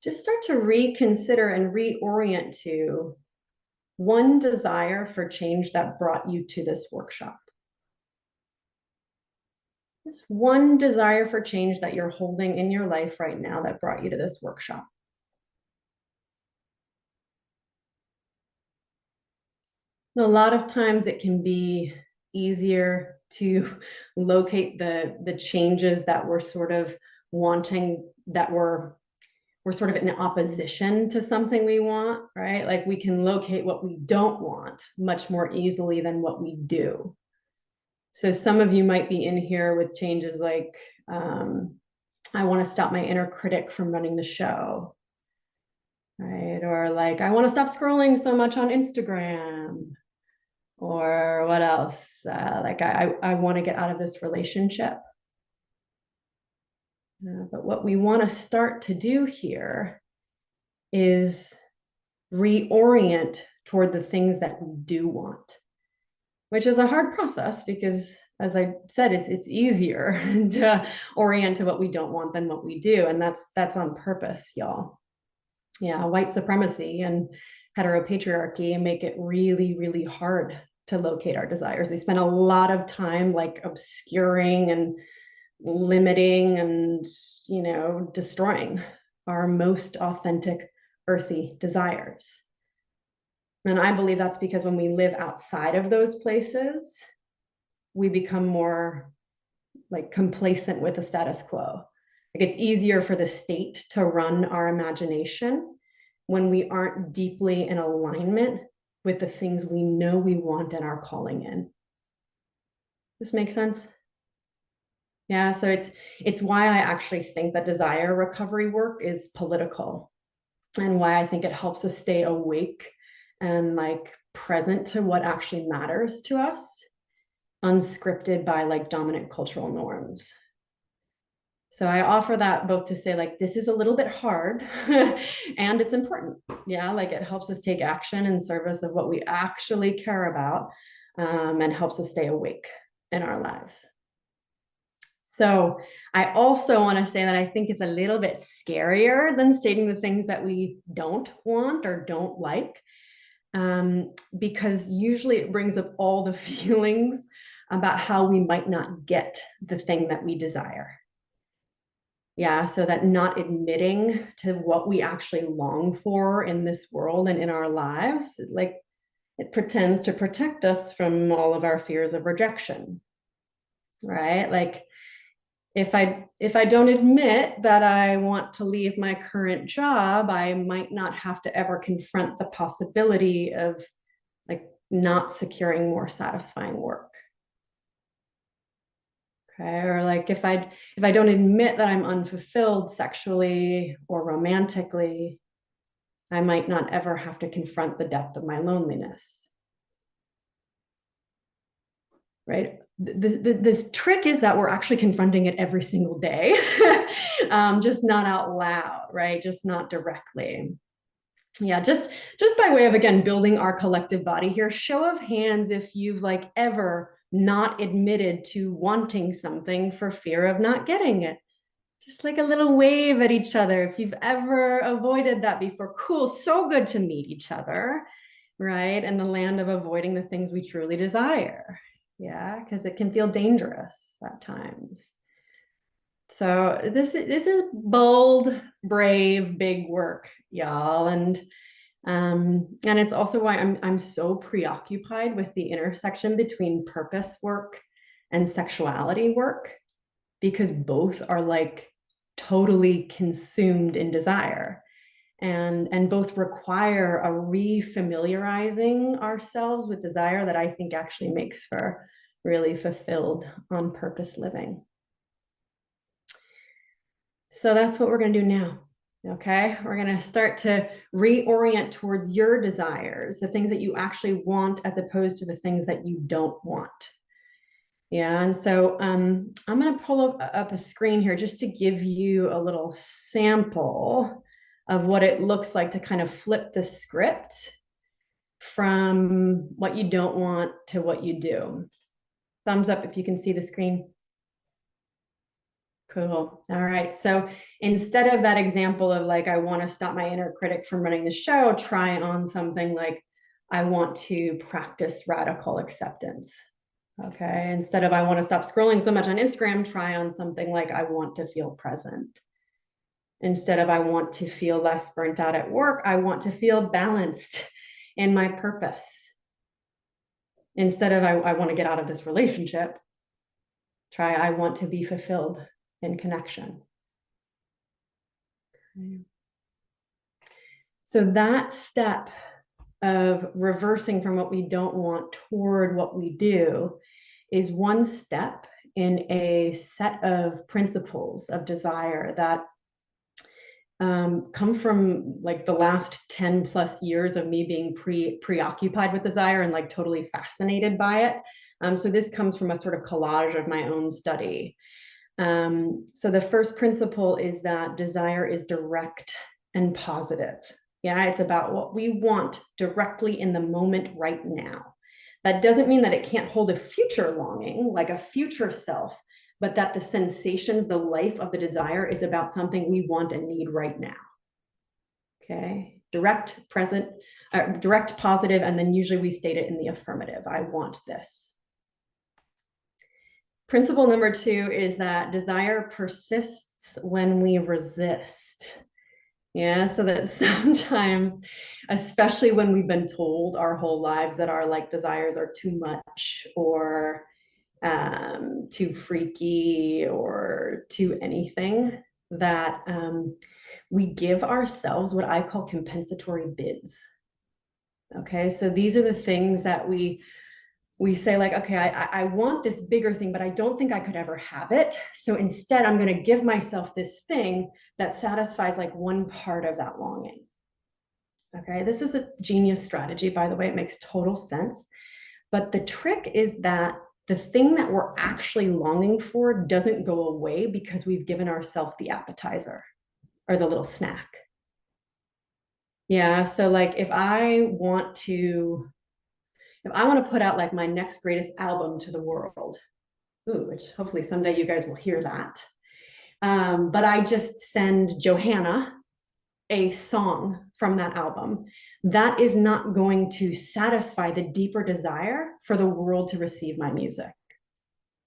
just start to reconsider and reorient to one desire for change that brought you to this workshop. Just one desire for change that you're holding in your life right now that brought you to this workshop. And a lot of times it can be easier to locate the changes that we're sort of wanting, that we're sort of in opposition to something we want, right? Like we can locate what we don't want much more easily than what we do. So some of you might be in here with changes like, I want to stop my inner critic from running the show, right? Or like, I want to stop scrolling so much on Instagram. Or what else? Like, I want to get out of this relationship. But what we want to start to do here is reorient toward the things that we do want, which is a hard process because, as I said, it's easier to orient to what we don't want than what we do. And that's on purpose, y'all. Yeah, white supremacy and heteropatriarchy make it really, really hard to locate our desires. They spend a lot of time like obscuring and limiting and, destroying our most authentic, earthy desires. And I believe that's because when we live outside of those places, we become more like complacent with the status quo. Like it's easier for the state to run our imagination when we aren't deeply in alignment with the things we know we want and are calling in. This makes sense? Yeah, so it's why I actually think that desire recovery work is political, and why I think it helps us stay awake and like present to what actually matters to us, unscripted by like dominant cultural norms. So I offer that both to say like this is a little bit hard and it's important. Yeah, like it helps us take action in service of what we actually care about, and helps us stay awake in our lives. So I also want to say that I think it's a little bit scarier than stating the things that we don't want or don't like, because usually it brings up all the feelings about how we might not get the thing that we desire. Yeah, so that not admitting to what we actually long for in this world and in our lives, like it pretends to protect us from all of our fears of rejection, right? Like if I don't admit that I want to leave my current job, I might not have to ever confront the possibility of like not securing more satisfying work. Okay, or like if I don't admit that I'm unfulfilled sexually or romantically, I might not ever have to confront the depth of my loneliness. Right? This trick is that we're actually confronting it every single day, just not out loud, right? Just not directly. Yeah, just by way of again building our collective body here, show of hands if you've like ever not admitted to wanting something for fear of not getting it. Just like a little wave at each other if you've ever avoided that before. Cool, so good to meet each other, right? In the land of avoiding the things we truly desire. Yeah, because it can feel dangerous at times. So this is bold, brave, big work, y'all, and it's also why I'm so preoccupied with the intersection between purpose work and sexuality work, because both are like totally consumed in desire, and both require a refamiliarizing ourselves with desire that I think actually makes for really fulfilled on purpose living. So that's what we're going to do now. Okay, we're going to start to reorient towards your desires, the things that you actually want as opposed to the things that you don't want. Yeah, and so I'm going to pull up a screen here just to give you a little sample of what it looks like to kind of flip the script from what you don't want to what you do. Thumbs up if you can see the screen. Cool. All right. So instead of that example of like, I want to stop my inner critic from running the show, try on something like, I want to practice radical acceptance. Okay. Instead of, I want to stop scrolling so much on Instagram, try on something like, I want to feel present. Instead of, I want to feel less burnt out at work, I want to feel balanced in my purpose. Instead of, I want to get out of this relationship, try, I want to be fulfilled in connection. Okay. So that step of reversing from what we don't want toward what we do is one step in a set of principles of desire that come from like the last 10 plus years of me being preoccupied with desire and like totally fascinated by it. So this comes from a sort of collage of my own study. So the first principle is that desire is direct and positive. Yeah, it's about what we want directly in the moment right now. That doesn't mean that it can't hold a future longing, like a future self, but that the sensations, the life of the desire is about something we want and need right now. Okay, direct, present, direct, positive, and then usually we state it in the affirmative. I want this. Principle number 2 is that desire persists when we resist. Yeah, so that sometimes, especially when we've been told our whole lives that our like desires are too much or too freaky or too anything, that we give ourselves what I call compensatory bids. Okay, so these are the things that we say like, okay, I want this bigger thing, but I don't think I could ever have it. So instead, I'm going to give myself this thing that satisfies like one part of that longing. Okay, this is a genius strategy, by the way. It makes total sense. But the trick is that the thing that we're actually longing for doesn't go away because we've given ourselves the appetizer or the little snack. Yeah, so like if I want to put out like my next greatest album to the world, ooh, which hopefully someday you guys will hear that. But I just send Johanna a song from that album. That is not going to satisfy the deeper desire for the world to receive my music.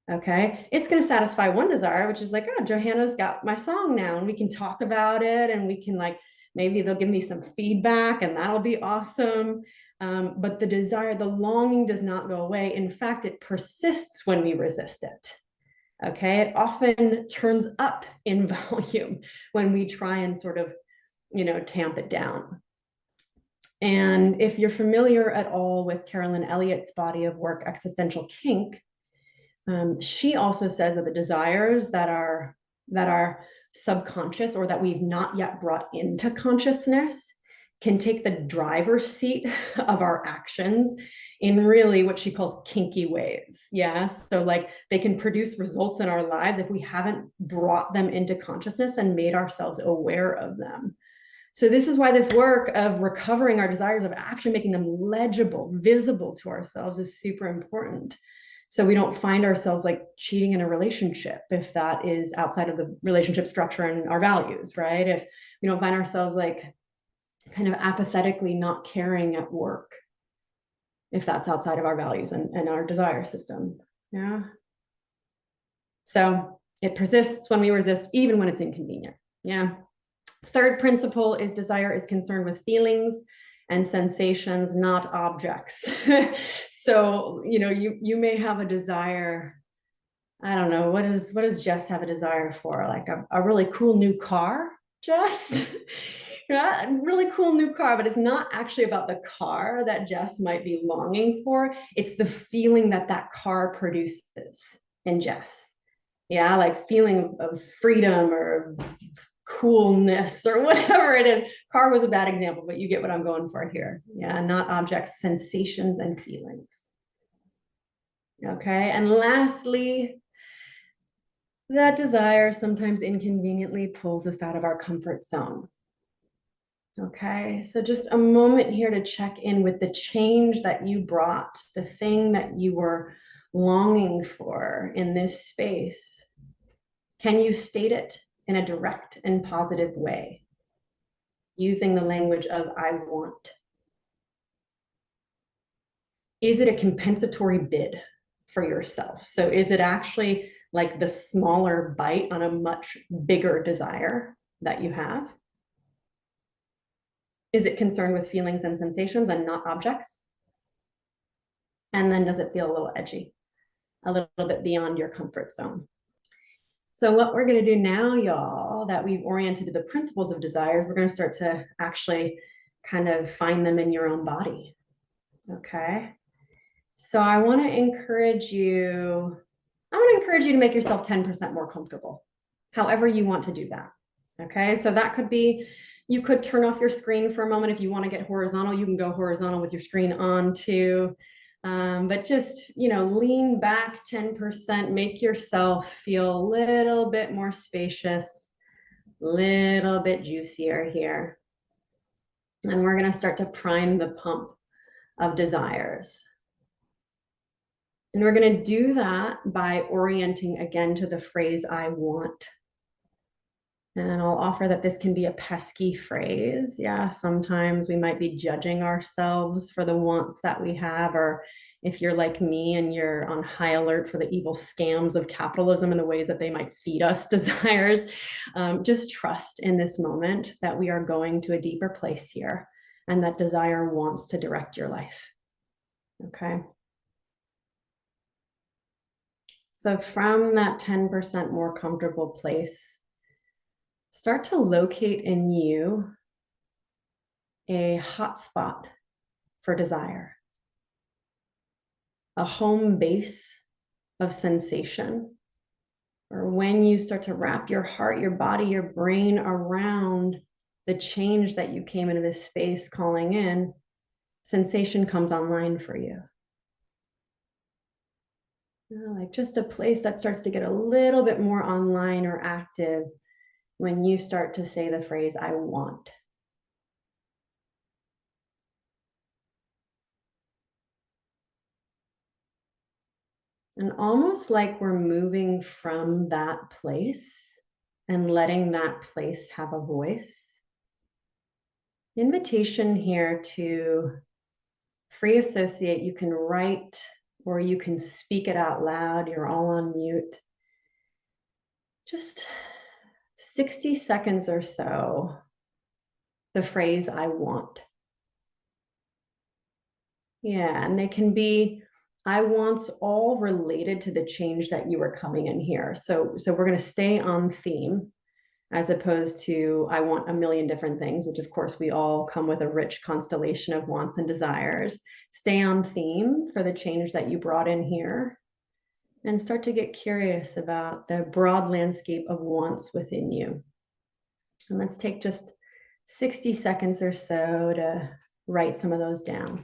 Okay. It's going to satisfy one desire, which is like, oh, Johanna's got my song now and we can talk about it and we can like, maybe they'll give me some feedback and that'll be awesome. But the desire, the longing does not go away. In fact, it persists when we resist it. Okay. It often turns up in volume when we try and sort of, tamp it down. And if you're familiar at all with Carolyn Elliott's body of work, Existential Kink, she also says that the desires that are subconscious or that we've not yet brought into consciousness can take the driver's seat of our actions in really what she calls kinky ways. Yeah. So like they can produce results in our lives if we haven't brought them into consciousness and made ourselves aware of them. So this is why this work of recovering our desires, of actually making them legible, visible to ourselves is super important. So we don't find ourselves like cheating in a relationship if that is outside of the relationship structure and our values, right? If we don't find ourselves like kind of apathetically not caring at work, if that's outside of our values and our desire system. Yeah. So it persists when we resist, even when it's inconvenient. Yeah. Third principle is desire is concerned with feelings and sensations, not objects. So, you may have a desire. I don't know, what does Jess have a desire for? Like a really cool new car, Jess? Yeah, really cool new car, but it's not actually about the car that Jess might be longing for. It's the feeling that that car produces in Jess. Yeah, like feeling of freedom or coolness or whatever it is. Car was a bad example, but you get what I'm going for here. Yeah, not objects, sensations and feelings. Okay, and lastly, that desire sometimes inconveniently pulls us out of our comfort zone. Okay, so just a moment here to check in with the change that you brought, the thing that you were longing for in this space. Can you state it in a direct and positive way, using the language of I want? Is it a compensatory bid for yourself? So is it actually like the smaller bite on a much bigger desire that you have? Is it concerned with feelings and sensations and not objects? And then does it feel a little edgy, a little bit beyond your comfort zone? So what we're going to do now, y'all, that we've oriented to the principles of desires, we're going to start to actually kind of find them in your own body. Okay. So I want to encourage you to make yourself 10% more comfortable, however you want to do that. Okay. So that could be, you could turn off your screen for a moment. If you want to get horizontal, you can go horizontal with your screen on too. But just, lean back 10%, make yourself feel a little bit more spacious, little bit juicier here. And we're going to start to prime the pump of desires. And we're going to do that by orienting again to the phrase, I want. And I'll offer that this can be a pesky phrase. Yeah, sometimes we might be judging ourselves for the wants that we have, or if you're like me and you're on high alert for the evil scams of capitalism and the ways that they might feed us desires, just trust in this moment that we are going to a deeper place here and that desire wants to direct your life. Okay. So from that 10% more comfortable place, start to locate in you a hotspot for desire, a home base of sensation, or when you start to wrap your heart, your body, your brain around the change that you came into this space calling in, sensation comes online for you. Like just a place that starts to get a little bit more online or active when you start to say the phrase, I want. And almost like we're moving from that place and letting that place have a voice. Invitation here to free associate. You can write or you can speak it out loud. You're all on mute. Just 60 seconds or so, the phrase, I want. Yeah, and they can be I wants all related to the change that you are coming in here. So we're going to stay on theme as opposed to I want a million different things, which of course we all come with a rich constellation of wants and desires. Stay on theme for the change that you brought in here and start to get curious about the broad landscape of wants within you. And let's take just 60 seconds or so to write some of those down.